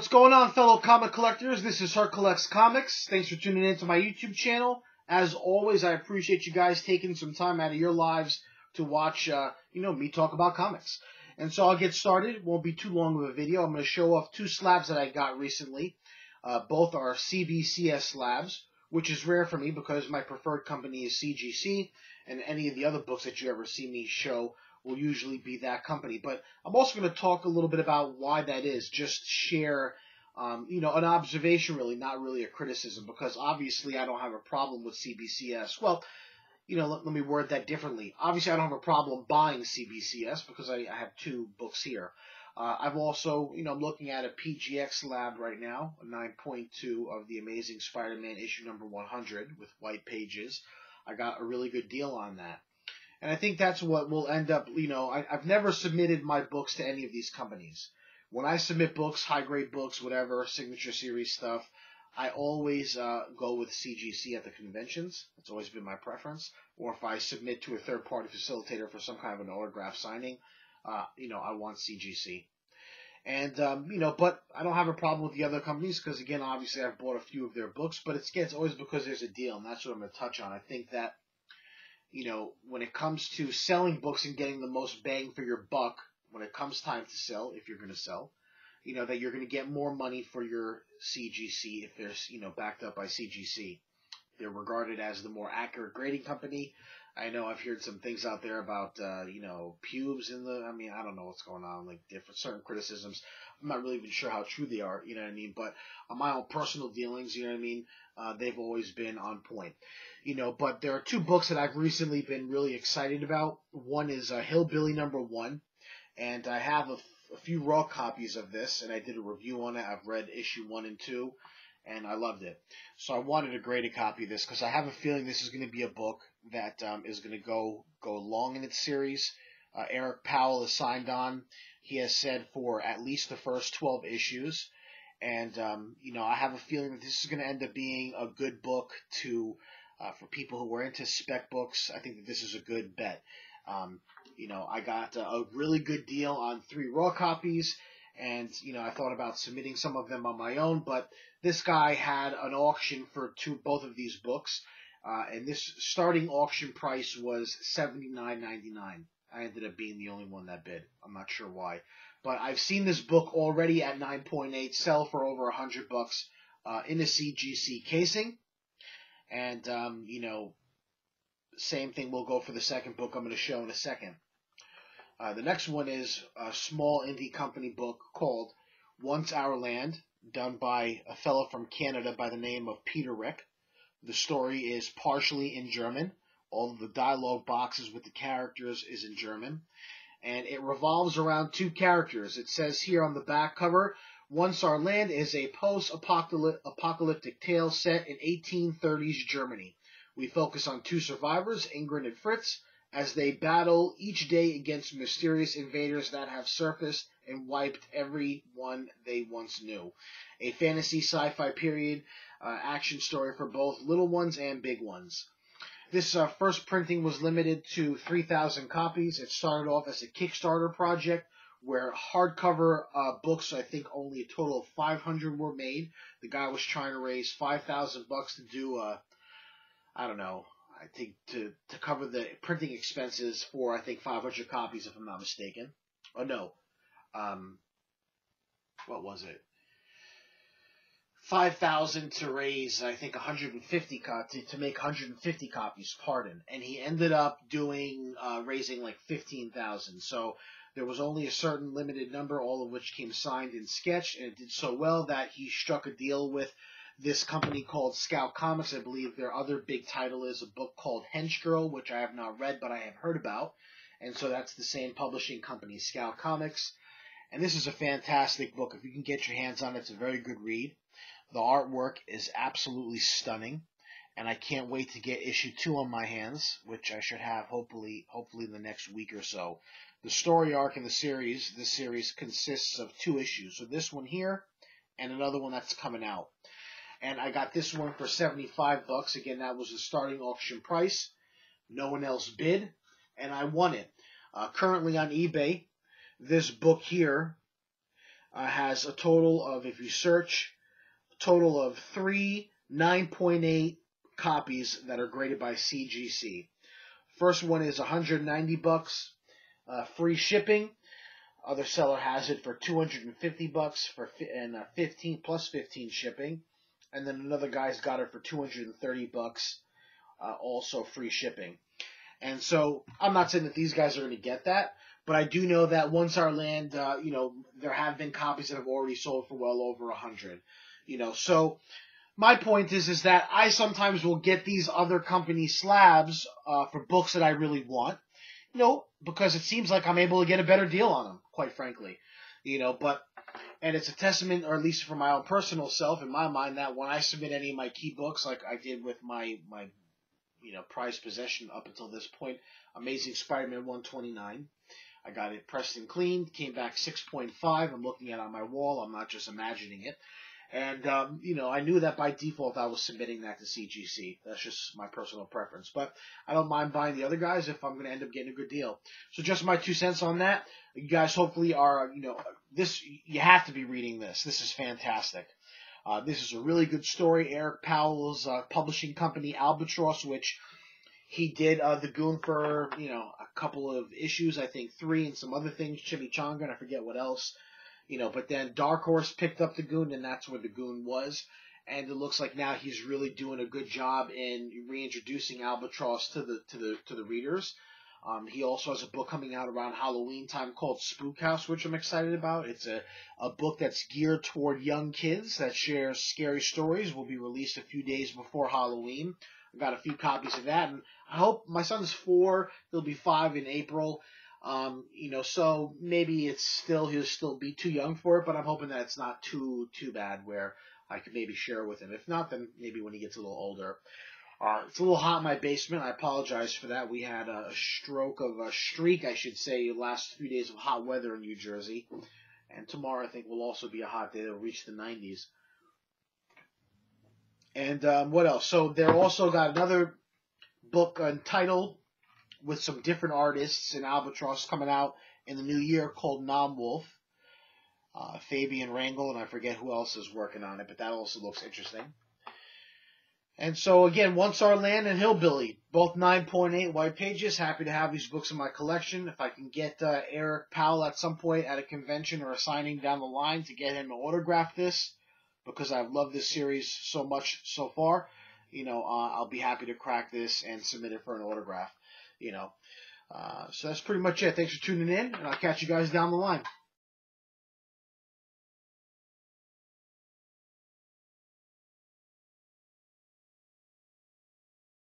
What's going on, fellow comic collectors? This is Hurt Collects Comics. Thanks for tuning in to my YouTube channel. As always, I appreciate you guys taking some time out of your lives to watch, me talk about comics. And so I'll get started. It won't be too long of a video. I'm going to show off two slabs that I got recently. Both are CBCS slabs, which is rare for me because my preferred company is CGC, and any of the other books that you ever see me show will usually be that company. But I'm also going to talk a little bit about why that is, just share, an observation really, not really a criticism, because obviously I don't have a problem with CBCS. Well, let me word that differently. Obviously I don't have a problem buying CBCS because I have two books here. I've also, I'm looking at a PGX slab right now, a 9.2 of the Amazing Spider-Man issue number 100 with white pages. I got a really good deal on that. And I think that's what will end up, I've never submitted my books to any of these companies. When I submit books, high-grade books, whatever, signature series stuff, I always go with CGC at the conventions. That's always been my preference. Or if I submit to a third-party facilitator for some kind of an autograph signing, I want CGC. And, but I don't have a problem with the other companies because, again, obviously I've bought a few of their books, but it's always because there's a deal, and that's what I'm going to touch on. I think that, when it comes to selling books and getting the most bang for your buck, when it comes time to sell, if you're going to sell, that you're going to get more money for your CGC if they're, backed up by CGC. They're regarded as the more accurate grading company. I know I've heard some things out there about, pubes in the, I don't know what's going on, like certain criticisms. I'm not really even sure how true they are, but on my own personal dealings, they've always been on point. But there are two books that I've recently been really excited about. One is Hillbilly number 1, and I have a few raw copies of this, and I did a review on it. I've read issue 1 and 2, and I loved it. So I wanted a graded copy of this because I have a feeling this is going to be a book that is going to go long in its series. Eric Powell is signed on. He has said for at least the first 12 issues. And, I have a feeling that this is going to end up being a good book for people who are into spec books. I think that this is a good bet. I got a really good deal on 3 raw copies, and, I thought about submitting some of them on my own, but this guy had an auction for both of these books, and this starting auction price was $79.99. I ended up being the only one that bid. I'm not sure why. But I've seen this book already at 9.8 sell for over $100 in a CGC casing. And, same thing will go for the second book I'm going to show in a second. The next one is a small indie company book called Once Our Land, done by a fellow from Canada by the name of Peter Rick. The story is partially in German. All of the dialogue boxes with the characters is in German. And it revolves around 2 characters. It says here on the back cover, Once Our Land is a post-apocalyptic tale set in 1830s Germany. We focus on 2 survivors, Ingrid and Fritz, as they battle each day against mysterious invaders that have surfaced and wiped everyone they once knew. A fantasy sci-fi period action story for both little ones and big ones. This first printing was limited to 3,000 copies. It started off as a Kickstarter project where hardcover books, I think only a total of 500 were made. The guy was trying to raise $5,000 to do I think to cover the printing expenses for, 500 copies, if I'm not mistaken. Oh, no. What was it? 5,000 to raise, 150 to make 150 copies, pardon. And he ended up raising 15,000. So there was only a certain limited number, all of which came signed and sketched, and it did so well that he struck a deal with this company called Scout Comics. I believe their other big title is a book called Hench Girl, which I have not read, but I have heard about. And so that's the same publishing company, Scout Comics. And this is a fantastic book. If you can get your hands on it, it's a very good read. The artwork is absolutely stunning, and I can't wait to get issue 2 on my hands, which I should have hopefully in the next week or so. The story arc in this series consists of 2 issues. So this one here and another one that's coming out. And I got this one for $75. Again, that was the starting auction price. No one else bid, and I won it. Currently on eBay, this book here has a total of, if you search, a total of 3 9.8 copies that are graded by CGC. First one is $190, free shipping. Other seller has it for $250 and 15 plus 15 shipping. And then another guy's got it for $230, also free shipping. And so I'm not saying that these guys are going to get that, but I do know that once our land, there have been copies that have already sold for well over 100. So my point is that I sometimes will get these other company slabs for books that I really want, because it seems like I'm able to get a better deal on them, quite frankly, and it's a testament, or at least for my own personal self, in my mind, that when I submit any of my key books, like I did with my prized possession up until this point, Amazing Spider-Man 129. I got it pressed and cleaned, came back 6.5. I'm looking at it on my wall. I'm not just imagining it. And, I knew that by default I was submitting that to CGC. That's just my personal preference. But I don't mind buying the other guys if I'm going to end up getting a good deal. So just my 2 cents on that. You guys hopefully are, you have to be reading this. This is fantastic. This is a really good story. Eric Powell's publishing company, Albatross, which he did the Goon for, a couple of issues, I think 3, and some other things, Chimichanga, and I forget what else. But then Dark Horse picked up the Goon, and that's where the Goon was. And it looks like now he's really doing a good job in reintroducing Albatross to the readers. He also has a book coming out around Halloween time called Spook House, which I'm excited about. It's a book that's geared toward young kids that shares scary stories. Will be released a few days before Halloween. I've got a few copies of that, and I hope, my son's 4, he'll be 5 in April. So maybe he'll still be too young for it, but I'm hoping that it's not too bad where I could maybe share with him. If not, then maybe when he gets a little older. It's a little hot in my basement. I apologize for that. We had a streak, I should say, last few days of hot weather in New Jersey. And tomorrow, I think, will also be a hot day. It'll reach the 90s. And what else? So they're also got another book entitled with some different artists in Albatross coming out in the new year called Non-Wolf. Fabian Rangel, and I forget who else is working on it, but that also looks interesting. And so, again, Once Our Land and Hillbilly, both 9.8 white pages. Happy to have these books in my collection. If I can get Eric Powell at some point at a convention or a signing down the line to get him to autograph this, because I've loved this series so much so far, I'll be happy to crack this and submit it for an autograph. So that's pretty much it. Thanks for tuning in, and I'll catch you guys down the line.